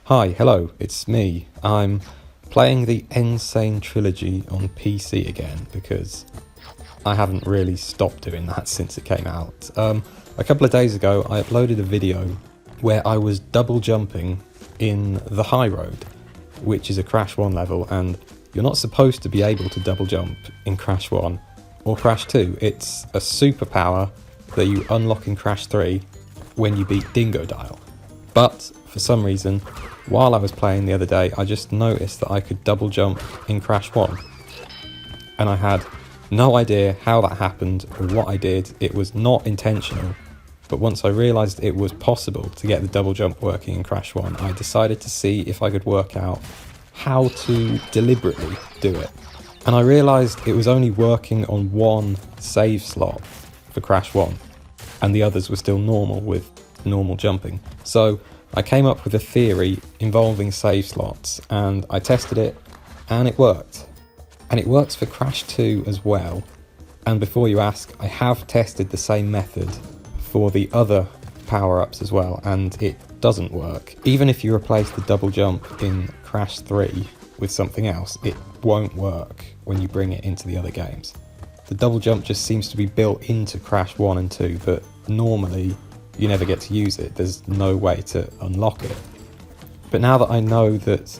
Hi, hello, it's me. I'm playing the Insane Trilogy on PC again because I haven't really stopped doing that since it came out. A couple of days ago I uploaded a video where I was double jumping in the High Road, which is a Crash 1 level, and you're not supposed to be able to double jump in Crash 1 or Crash 2. It's a superpower that you unlock in Crash 3 when you beat Dingo Dial. But for some reason, while I was playing the other day, I just noticed that I could double jump in Crash 1. And I had no idea how that happened or what I did. It was not intentional. But once I realised it was possible to get the double jump working in Crash 1, I decided to see if I could work out how to deliberately do it. And I realised it was only working on one save slot for Crash 1, and the others were still normal with normal jumping. So I came up with a theory involving save slots, and I tested it, and it worked. And it works for Crash 2 as well. And before you ask, I have tested the same method for the other power-ups as well, and it doesn't work. Even if you replace the double jump in Crash 3 with something else, it won't work when you bring it into the other games. The double jump just seems to be built into Crash 1 and 2, but normally you never get to use it. There's no way to unlock it. But now that I know that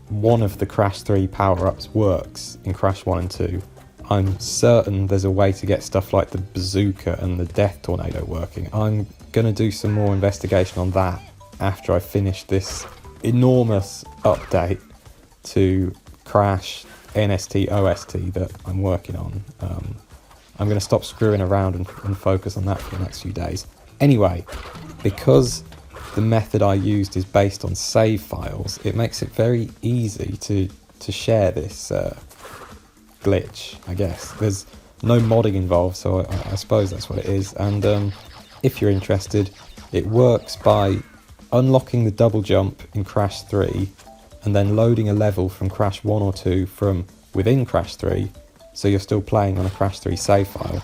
one of the Crash 3 power-ups works in Crash 1 and 2, I'm certain there's a way to get stuff like the bazooka and the death tornado working. I'm going to do some more investigation on that after I finish this enormous update to Crash NST OST that I'm working on. I'm going to stop screwing around and focus on that for the next few days. Anyway, because the method I used is based on save files, it makes it very easy to share this glitch, I guess. There's no modding involved, so I suppose that's what it is. And if you're interested, it works by unlocking the double jump in Crash 3 and then loading a level from Crash 1 or 2 from within Crash 3, so you're still playing on a Crash 3 save file,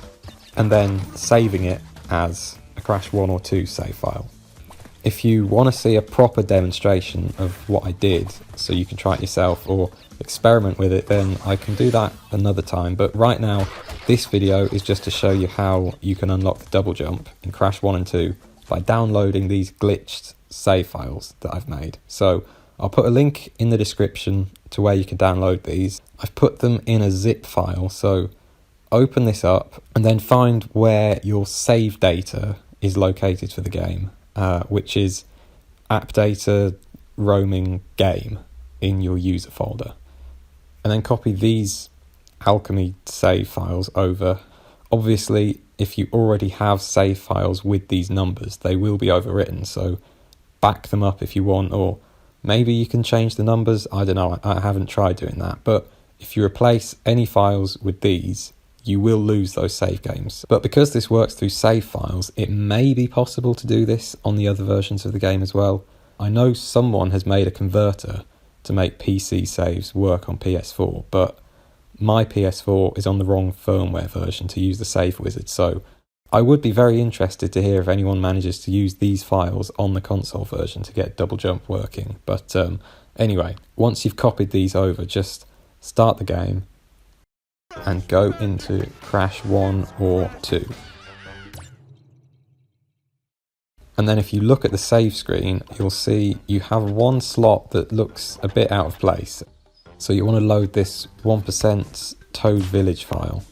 and then saving it as a Crash 1 or 2 save file. If you want to see a proper demonstration of what I did, so you can try it yourself or experiment with it, then I can do that another time. But right now, this video is just to show you how you can unlock the double jump in Crash 1 and 2 by downloading these glitched save files that I've made. So I'll put a link in the description to where you can download these. I've put them in a zip file, so open this up and then find where your save data is located for the game, which is app data roaming game in your user folder. And then copy these alchemy save files over. Obviously, if you already have save files with these numbers, they will be overwritten, so back them up if you want, or maybe you can change the numbers. I don't know, I haven't tried doing that. But if you replace any files with these, you will lose those save games. But because this works through save files, it may be possible to do this on the other versions of the game as well. I know someone has made a converter to make PC saves work on PS4, but my PS4 is on the wrong firmware version to use the save wizard, so I would be very interested to hear if anyone manages to use these files on the console version to get double jump working. But anyway, once you've copied these over, just start the game and go into Crash 1 or 2. And then if you look at the save screen, you'll see you have one slot that looks a bit out of place. So you want to load this 1% Toad Village file.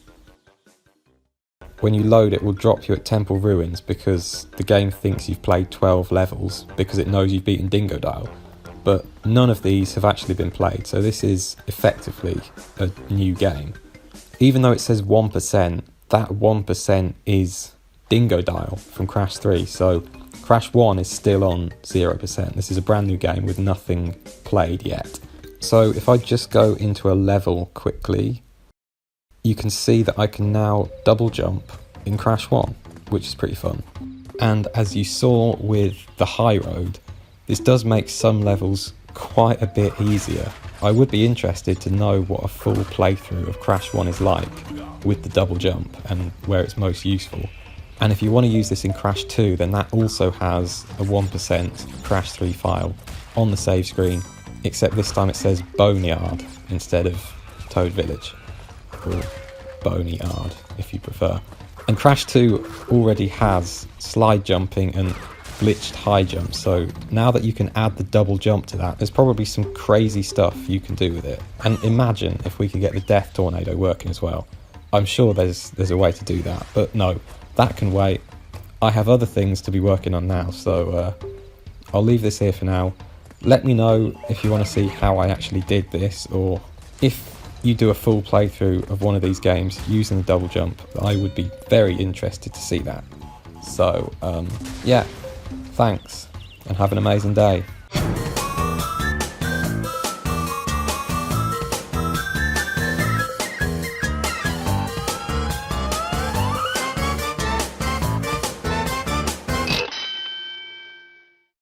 When you load it, will drop you at Temple Ruins because the game thinks you've played 12 levels because it knows you've beaten Dingo Dial. But none of these have actually been played, so this is effectively a new game. Even though it says 1%, that 1% is Dingo Dial from Crash 3, so Crash 1 is still on 0%. This is a brand new game with nothing played yet. So if I just go into a level quickly, you can see that I can now double jump in Crash 1, which is pretty fun. And as you saw with the High Road, this does make some levels quite a bit easier. I would be interested to know what a full playthrough of Crash 1 is like with the double jump and where it's most useful. And if you want to use this in Crash 2, then that also has a 1% Crash 3 file on the save screen, except this time it says Boneyard instead of Toad Village, or Boneyard if you prefer. And Crash 2 already has slide jumping and glitched high jump, so now that you can add the double jump to that, there's probably some crazy stuff you can do with it. And imagine if we could get the Death Tornado working as well. I'm sure there's a way to do that, but no, that can wait. I have other things to be working on now, so I'll leave this here for now. Let me know if you want to see how I actually did this, or if you do a full playthrough of one of these games using the double jump. I would be very interested to see that. So, yeah, thanks, and have an amazing day.